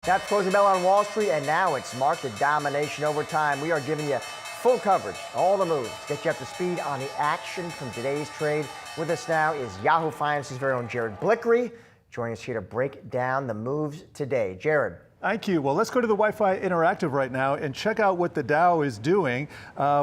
That's closing bell on Wall Street, and now it's market domination over time. We are giving you full coverage, all the moves, get you up to speed on the action from today's trade. With us now is Yahoo Finance's very own Jared Blickery, joining us here to break down the moves today. Jared. Thank you. Well, let's go to the Wi-Fi Interactive right now and check out what the Dow is doing.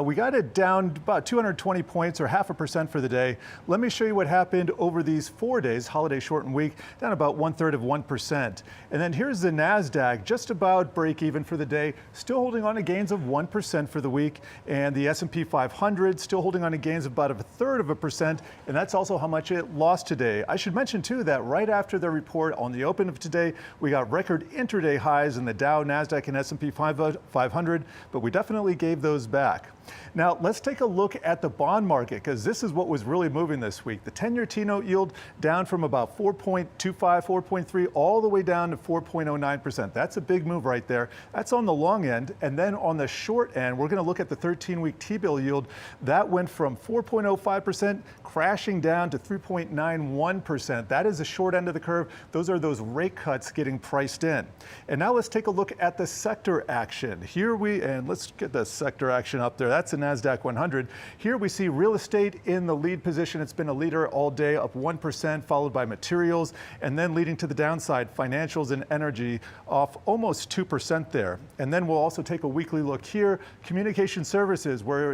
We got it down about 220 points or 0.5% for the day. Let me show you what happened over these 4 days, holiday shortened week, down about 1/3%. And then here's the NASDAQ, just about break even for the day, still holding on to gains of 1% for the week. And the S&P 500 still holding on to gains of about 1/3%. And that's also how much it lost today. I should mention too that right after the report on the open of today, we got record intraday highs in the Dow, NASDAQ, and S&P 500, but we definitely gave those back. Now, let's take a look at the bond market, because this is what was really moving this week. The 10-year T-note yield down from about 4.25, 4.3, all the way down to 4.09%. That's a big move right there. That's on the long end. And then on the short end, we're going to look at the 13-week T-bill yield. That went from 4.05% crashing down to 3.91%. That is the short end of the curve. Those are those rate cuts getting priced in. And now let's take a look at the sector action. And let's get the sector action up there. That's the NASDAQ 100. Here we see real estate in the lead position. It's been a leader all day, up 1%, followed by materials, and then leading to the downside, financials and energy off almost 2% there. And then we'll also take a weekly look here. Communication services, where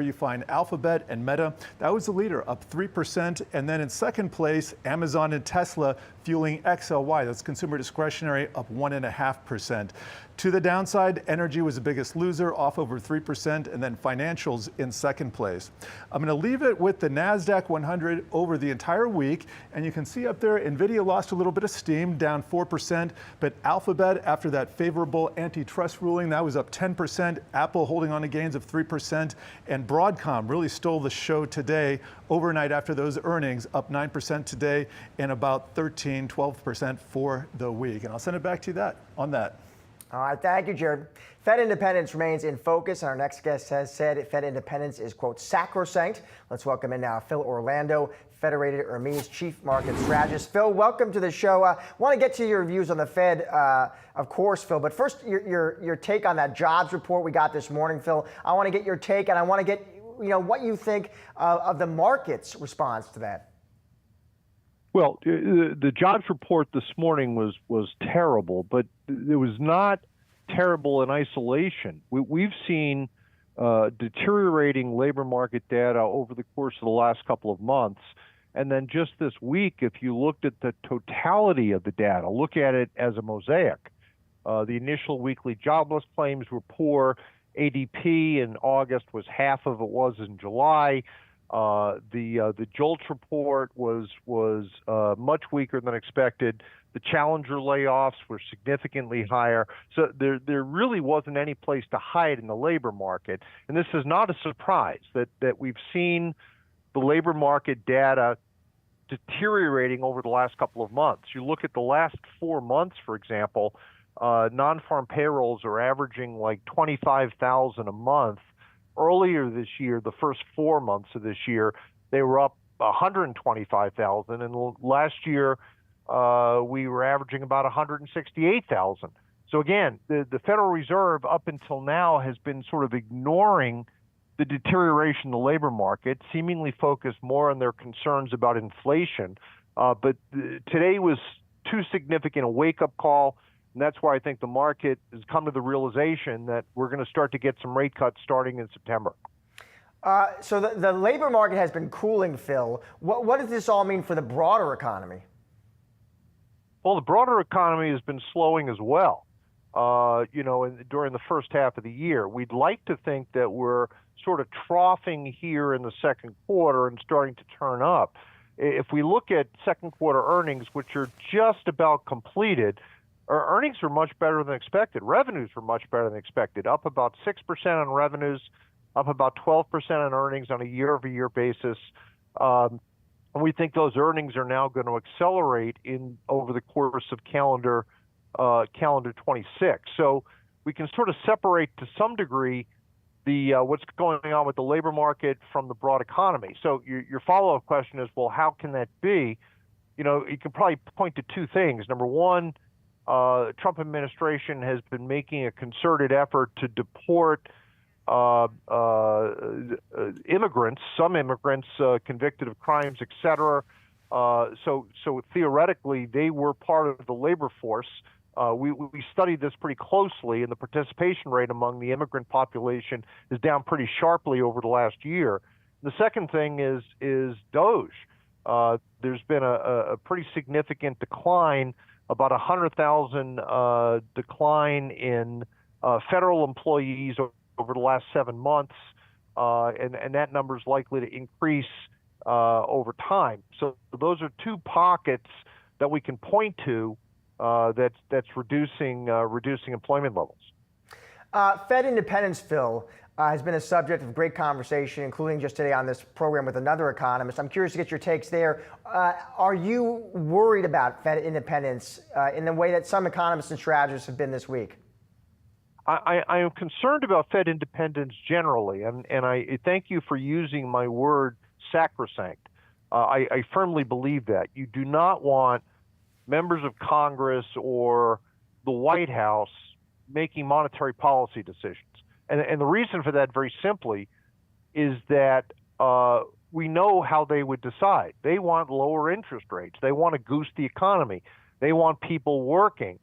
you find Alphabet and Meta. That was the leader, up 3%. And then in second place, Amazon and Tesla fueling XLY. That's consumer discretionary, up 1.5%. To the downside, energy was the biggest loser, off over 3%, and then financials in second place. I'm going to leave it with the NASDAQ 100 over the entire week, and you can see up there, NVIDIA lost a little bit of steam, down 4%, but Alphabet, after that favorable antitrust ruling, that was up 10%, Apple holding on to gains of 3%, and Broadcom really stole the show today, overnight after those earnings, up 9% today, and about 12% for the week. And I'll send it back to you on that. All right, thank you, Jared. Fed independence remains in focus, and our next guest has said Fed independence is, quote, sacrosanct. Let's welcome in now Phil Orlando, Federated Hermes Chief Market Strategist. Phil, welcome to the show. I want to get to your views on the Fed, of course, Phil, but first, your take on that jobs report we got this morning, Phil. I want to get your take, and I want to get what you think of the market's response to that. Well, the jobs report this morning was terrible, but it was not terrible in isolation. We've seen deteriorating labor market data over the course of the last couple of months. And then just this week, if you looked at the totality of the data, look at it as a mosaic. The initial weekly jobless claims were poor. ADP in August was half of it was in July. The JOLTS report was much weaker than expected. The challenger layoffs were significantly higher. So there really wasn't any place to hide in the labor market. And this is not a surprise that we've seen the labor market data deteriorating over the last couple of months. You look at the last 4 months, for example, non-farm payrolls are averaging like 25,000 a month. Earlier this year, the first 4 months of this year, they were up 125,000. And last year, we were averaging about 168,000. So again, the Federal Reserve up until now has been sort of ignoring the deterioration in the labor market, seemingly focused more on their concerns about inflation. But today was too significant a wake-up call. And that's why I think the market has come to the realization that we're going to start to get some rate cuts starting in September. So the labor market has been cooling, Phil. What does this all mean for the broader economy? Well, the broader economy has been slowing as well. During the first half of the year, we'd like to think that we're sort of troughing here in the second quarter and starting to turn up. If we look at second quarter earnings, which are just about completed, our earnings were much better than expected. Revenues were much better than expected, up about 6% on revenues, up about 12% on earnings on a year-over-year basis. And we think those earnings are now going to accelerate over the course of calendar 26. So we can sort of separate to some degree what's going on with the labor market from the broad economy. So your follow-up question is, well, how can that be? You can probably point to two things. Number one, Trump administration has been making a concerted effort to deport immigrants, some immigrants convicted of crimes, etc. So theoretically, they were part of the labor force. We studied this pretty closely, and the participation rate among the immigrant population is down pretty sharply over the last year. The second thing is DOGE. There's been a pretty significant decline, about 100,000 decline in federal employees over the last 7 months, and that number is likely to increase over time. So those are two pockets that we can point to that's reducing employment levels. Fed independence, Phil, has been a subject of great conversation, including just today on this program with another economist. I'm curious to get your takes there. Are you worried about Fed independence in the way that some economists and strategists have been this week? I am concerned about Fed independence generally, and I thank you for using my word sacrosanct. I firmly believe that. You do not want members of Congress or the White House making monetary policy decisions. And the reason for that, very simply, is that we know how they would decide. They want lower interest rates. They want to goose the economy. They want people working.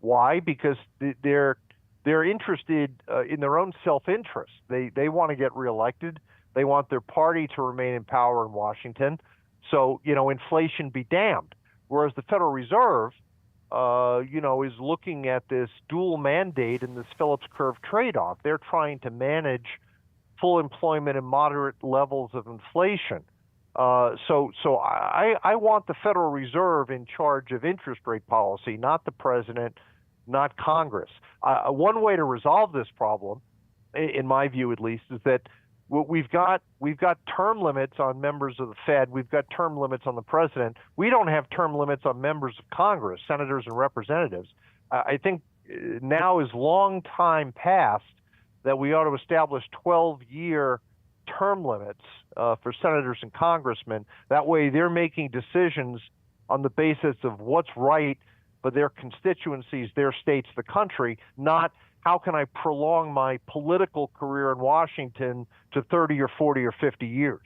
Why? Because they're interested in their own self-interest. They want to get reelected. They want their party to remain in power in Washington. So, inflation be damned. Whereas the Federal Reserve, is looking at this dual mandate and this Phillips curve trade-off. They're trying to manage full employment and moderate levels of inflation. So I want the Federal Reserve in charge of interest rate policy, not the president, not Congress. One way to resolve this problem, in my view at least, is that we've got term limits on members of the Fed. We've got term limits on the president. We don't have term limits on members of Congress, senators and representatives. I think now is long time past that we ought to establish 12-year term limits for senators and congressmen. That way they're making decisions on the basis of what's right for their constituencies, their states, the country, not how can I prolong my political career in Washington to 30 or 40 or 50 years?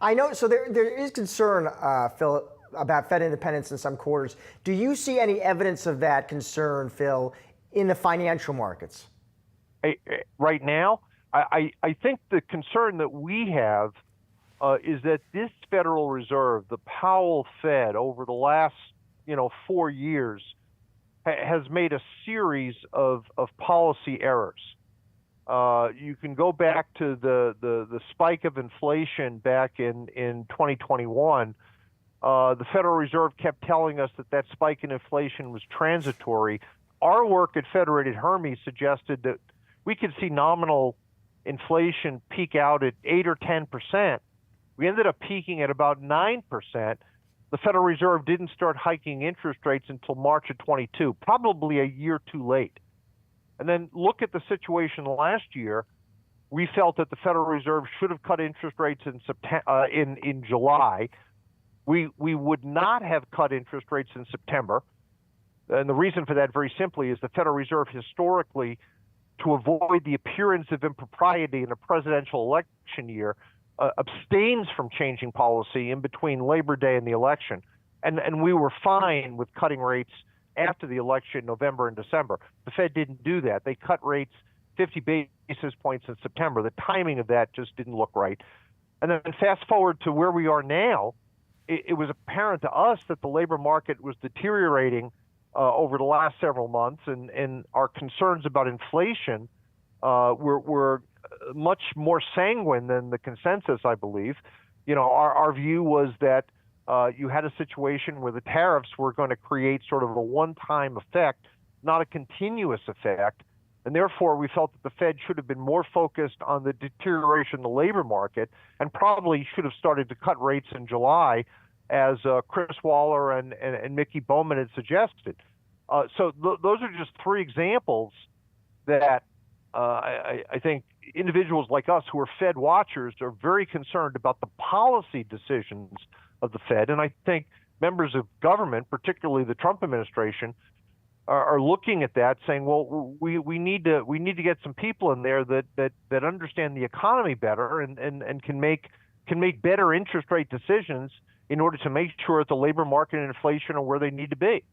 I know, so there is concern, Phil, about Fed independence in some quarters. Do you see any evidence of that concern, Phil, in the financial markets? Right now, I think the concern that we have is that this Federal Reserve, the Powell Fed, over the last 4 years, has made a series of policy errors. You can go back to the spike of inflation back in 2021. The Federal Reserve kept telling us that spike in inflation was transitory. Our work at Federated Hermes suggested that we could see nominal inflation peak out at 8 or 10%. We ended up peaking at about 9%. The Federal Reserve didn't start hiking interest rates until March of 22, probably a year too late. And then look at the situation last year. We felt that the Federal Reserve should have cut interest rates in July. We would not have cut interest rates in September. And the reason for that, very simply, is the Federal Reserve historically, to avoid the appearance of impropriety in a presidential election year, abstains from changing policy in between Labor Day and the election. And we were fine with cutting rates after the election, November and December. The Fed didn't do that. They cut rates 50 basis points in September. The timing of that just didn't look right. And then fast forward to where we are now, it was apparent to us that the labor market was deteriorating over the last several months, and our concerns about inflation were much more sanguine than the consensus, I believe. Our view was that you had a situation where the tariffs were going to create sort of a one-time effect, not a continuous effect. And therefore, we felt that the Fed should have been more focused on the deterioration in the labor market and probably should have started to cut rates in July, as Chris Waller and Mickey Bowman had suggested. So those are just three examples that I think individuals like us who are Fed watchers are very concerned about the policy decisions of the Fed. And I think members of government, particularly the Trump administration, are looking at that, saying, well, we need to get some people in there that understand the economy better and can make better interest rate decisions in order to make sure that the labor market and inflation are where they need to be.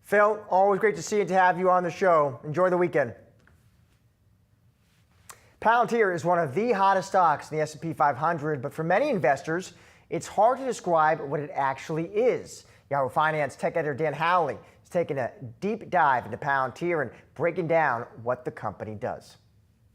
Phil, always great to see and to have you on the show. Enjoy the weekend. Palantir is one of the hottest stocks in the S&P 500, but for many investors, it's hard to describe what it actually is. Yahoo Finance tech editor Dan Howley is taking a deep dive into Palantir and breaking down what the company does.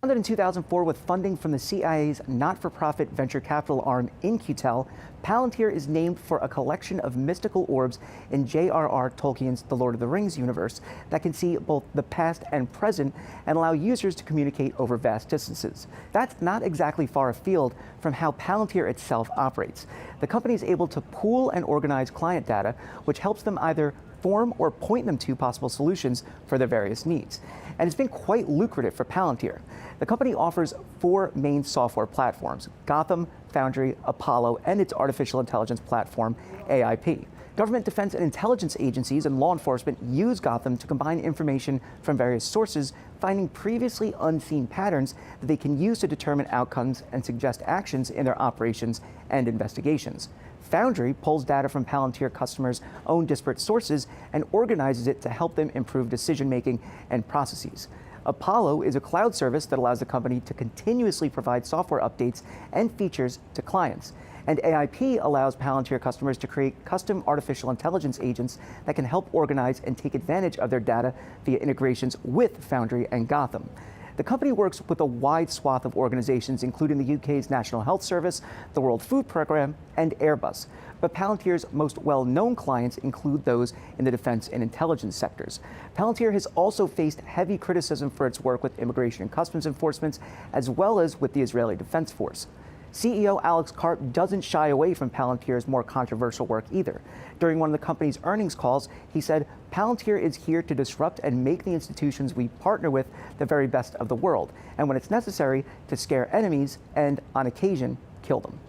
Founded in 2004 with funding from the CIA's not-for-profit venture capital arm In-Q-Tel, Palantir is named for a collection of mystical orbs in J.R.R. Tolkien's The Lord of the Rings universe that can see both the past and present and allow users to communicate over vast distances. That's not exactly far afield from how Palantir itself operates. The company is able to pool and organize client data, which helps them either form or point them to possible solutions for their various needs. And it's been quite lucrative for Palantir. The company offers 4 main software platforms: Gotham, Foundry, Apollo, and its artificial intelligence platform, AIP. Government defense and intelligence agencies and law enforcement use Gotham to combine information from various sources, finding previously unseen patterns that they can use to determine outcomes and suggest actions in their operations and investigations. Foundry pulls data from Palantir customers' own disparate sources and organizes it to help them improve decision-making and processes. Apollo is a cloud service that allows the company to continuously provide software updates and features to clients. And AIP allows Palantir customers to create custom artificial intelligence agents that can help organize and take advantage of their data via integrations with Foundry and Gotham. The company works with a wide swath of organizations, including the UK's National Health Service, the World Food Programme, and Airbus. But Palantir's most well-known clients include those in the defense and intelligence sectors. Palantir has also faced heavy criticism for its work with immigration and customs enforcement, as well as with the Israeli Defense Force. CEO Alex Karp doesn't shy away from Palantir's more controversial work either. During one of the company's earnings calls, he said, "Palantir is here to disrupt and make the institutions we partner with the very best of the world, and when it's necessary, to scare enemies and, on occasion, kill them."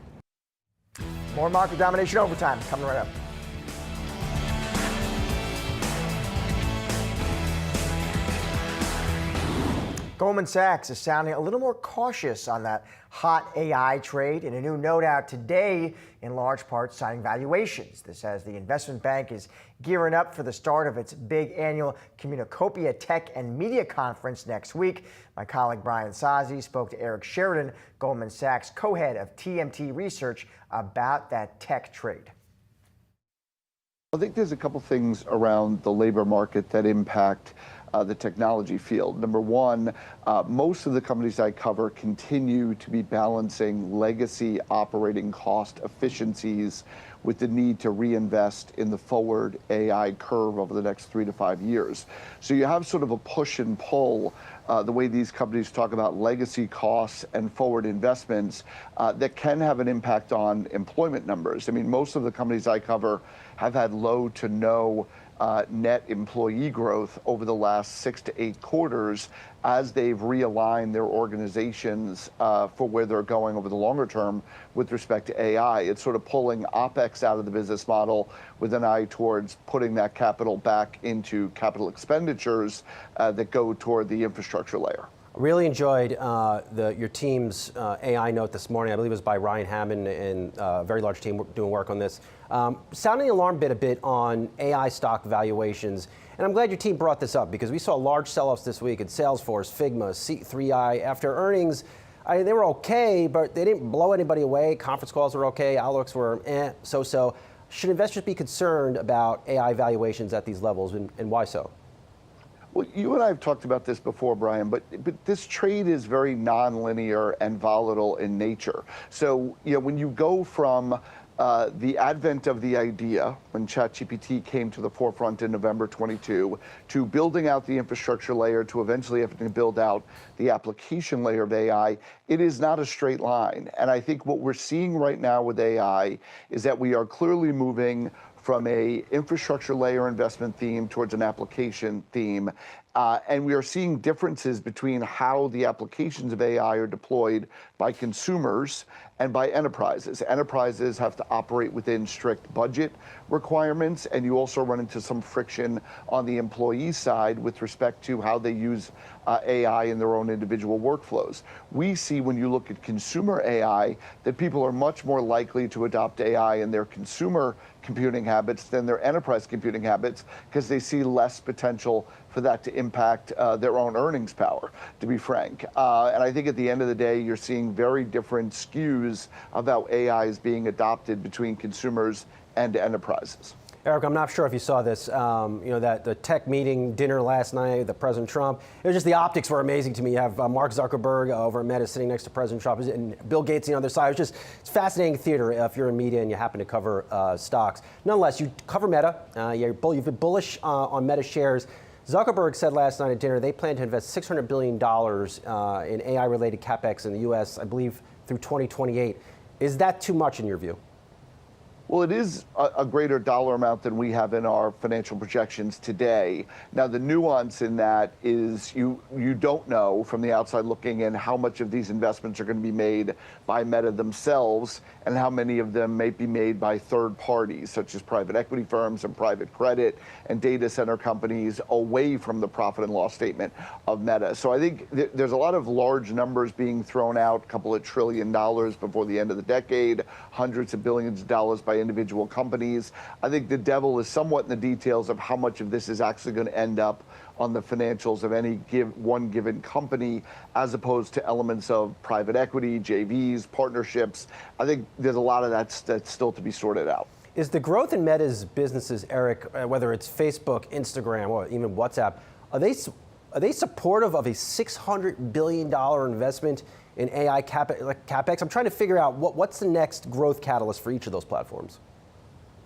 More Market Domination Overtime coming right up. Goldman Sachs is sounding a little more cautious on that hot AI trade in a new note out today, in large part citing valuations. This as the investment bank is gearing up for the start of its big annual Communacopia Tech and Media Conference next week. My colleague Brian Sazi spoke to Eric Sheridan, Goldman Sachs co-head of TMT Research, about that tech trade. I think there's a couple things around the labor market that impact the technology field. Number one, most of the companies I cover continue to be balancing legacy operating cost efficiencies with the need to reinvest in the forward AI curve over the next 3 to 5 years. So you have sort of a push and pull, the way these companies talk about legacy costs and forward investments that can have an impact on employment numbers. I mean, most of the companies I cover have had low to no net employee growth over the last 6 to 8 quarters as they've realigned their organizations for where they're going over the longer term with respect to AI. It's sort of pulling OPEX out of the business model with an eye towards putting that capital back into capital expenditures that go toward the infrastructure layer. Really enjoyed your team's AI note this morning. I believe it was by Ryan Hammond and a very large team doing work on this. Sounding the alarm a bit on AI stock valuations. And I'm glad your team brought this up because we saw large sell-offs this week at Salesforce, Figma, C3I. After earnings, they were okay, but they didn't blow anybody away. Conference calls were okay. Outlooks were so-so. Should investors be concerned about AI valuations at these levels, and why so? Well, you and I have talked about this before, Brian, but this trade is very nonlinear and volatile in nature. So, when you go from the advent of the idea, when ChatGPT came to the forefront in November 22, to building out the infrastructure layer, to eventually having to build out the application layer of AI, it is not a straight line. And I think what we're seeing right now with AI is that we are clearly moving from a infrastructure layer investment theme towards an application theme. And we are seeing differences between how the applications of AI are deployed by consumers and by enterprises. Enterprises have to operate within strict budget requirements, and you also run into some friction on the employee side with respect to how they use AI in their own individual workflows. We see when you look at consumer AI that people are much more likely to adopt AI in their consumer computing habits than their enterprise computing habits because they see less potential for that to impact their own earnings power, to be frank. And I think at the end of the day, you're seeing very different skews of how AI is being adopted between consumers and enterprises. Eric, I'm not sure if you saw this, that the tech meeting dinner last night, the President Trump, it was just the optics were amazing to me. You have Mark Zuckerberg over at Meta sitting next to President Trump and Bill Gates on the other side. It's fascinating theater if you're in media and you happen to cover stocks. Nonetheless, you cover Meta. You've been bullish on Meta shares. Zuckerberg said last night at dinner they plan to invest $600 billion in AI-related capex in the U.S., I believe, through 2028. Is that too much in your view? Well, it is a greater dollar amount than we have in our financial projections today. Now, the nuance in that is you don't know from the outside looking in how much of these investments are going to be made by Meta themselves and how many of them may be made by third parties, such as private equity firms and private credit and data center companies away from the profit and loss statement of Meta. So I think there's a lot of large numbers being thrown out, a couple of $1 trillion before the end of the decade, hundreds of billions of dollars by individual companies. I think the devil is somewhat in the details of how much of this is actually going to end up on the financials of any one given company, as opposed to elements of private equity, JVs, partnerships. I think there's a lot of that's still to be sorted out. Is the growth in Meta's businesses, Eric, whether it's Facebook, Instagram, or even WhatsApp, are they supportive of a $600 billion investment in AI capex? I'm trying to figure out what's the next growth catalyst for each of those platforms.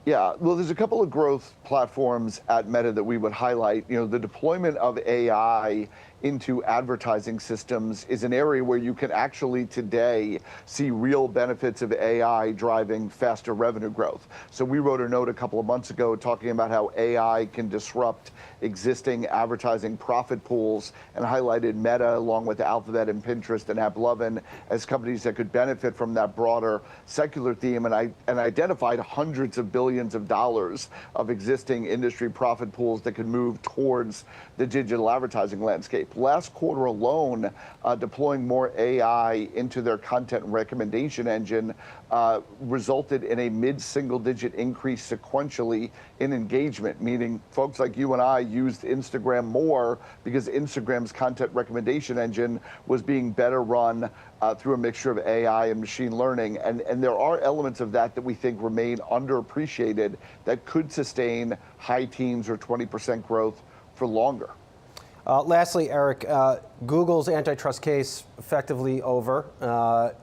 Yeah, well, there's a couple of growth platforms at Meta that we would highlight. The deployment of AI into advertising systems is an area where you can actually today see real benefits of AI driving faster revenue growth. So we wrote a note a couple of months ago talking about how AI can disrupt existing advertising profit pools and highlighted Meta along with Alphabet and Pinterest and AppLovin as companies that could benefit from that broader secular theme and identified hundreds of billions of dollars of existing industry profit pools that could move towards the digital advertising landscape. Last quarter alone, deploying more AI into their content recommendation engine resulted in a mid-single-digit increase sequentially in engagement, meaning folks like you and I used Instagram more because Instagram's content recommendation engine was being better run through a mixture of AI and machine learning. And there are elements of that we think remain underappreciated that could sustain high teens or 20% growth for longer. Lastly, Eric, Google's antitrust case effectively over.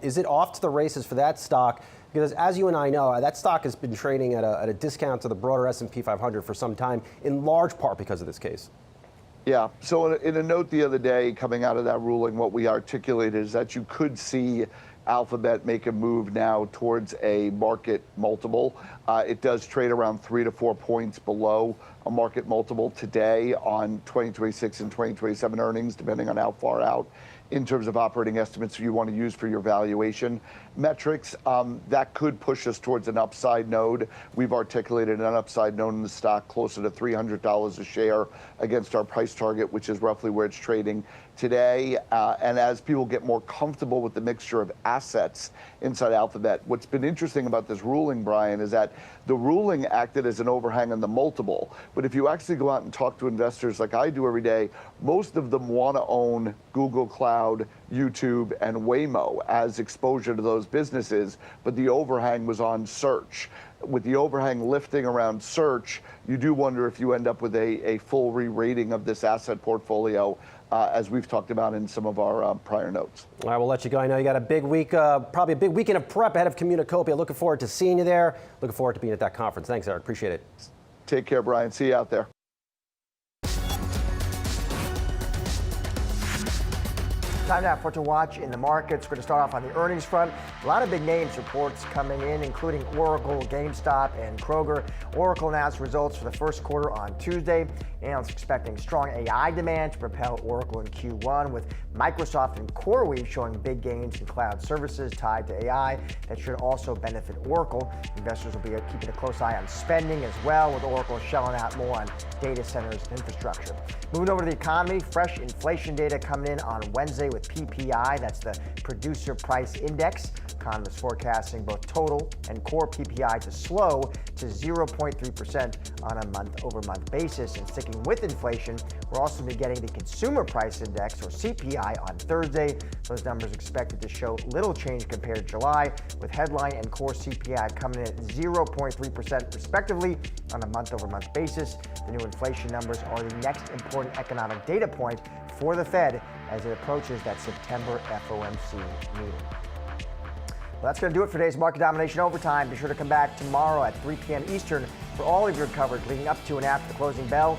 Is it off to the races for that stock? Because as you and I know, that stock has been trading at a discount to the broader S&P 500 for some time, in large part because of this case. Yeah, so in a note the other day coming out of that ruling, what we articulated is that you could see Alphabet make a move now towards a market multiple. It does trade around 3 to 4 points below a market multiple today on 2026 and 2027 earnings, depending on how far out in terms of operating estimates you want to use for your valuation metrics. That could push us towards an upside node. We've articulated an upside node in the stock closer to $300 a share against our price target, which is roughly where it's trading today. And as people get more comfortable with the mixture of assets inside Alphabet, what's been interesting about this ruling, Brian, is that the ruling acted as an overhang on the multiple. But if you actually go out and talk to investors like I do every day, most of them want to own Google Cloud, YouTube, and Waymo as exposure to those businesses, but the overhang was on search. With the overhang lifting around search, you do wonder if you end up with a full re-rating of this asset portfolio, as we've talked about in some of our prior notes. All right, we'll let you go. I know you got a big week, probably a big weekend of prep ahead of Communicopia. Looking forward to seeing you there. Looking forward to being at that conference. Thanks, Eric. Appreciate it. Take care, Brian. See you out there. Time now for To Watch in the markets. We're going to start off on the earnings front. A lot of big names reports coming in, including Oracle, GameStop, and Kroger. Oracle announced results for the first quarter on Tuesday. Analysts expecting strong AI demand to propel Oracle in Q1, with Microsoft and CoreWeave showing big gains in cloud services tied to AI that should also benefit Oracle. Investors will be keeping a close eye on spending as well, with Oracle shelling out more on data centers and infrastructure. Moving over to the economy, fresh inflation data coming in on Wednesday with PPI, that's the Producer Price Index. Economists forecasting both total and core PPI to slow to 0.3% on a month-over-month basis. And sticking with inflation, we're also be getting the Consumer Price Index, or CPI, on Thursday. Those numbers expected to show little change compared to July, with headline and core CPI coming in at 0.3% respectively on a month-over-month basis. The new inflation numbers are the next important economic data point for the Fed as it approaches that September FOMC meeting. Well, that's going to do it for today's Market Domination Overtime. Be sure to come back tomorrow at 3 p.m. Eastern for all of your coverage leading up to and after the closing bell.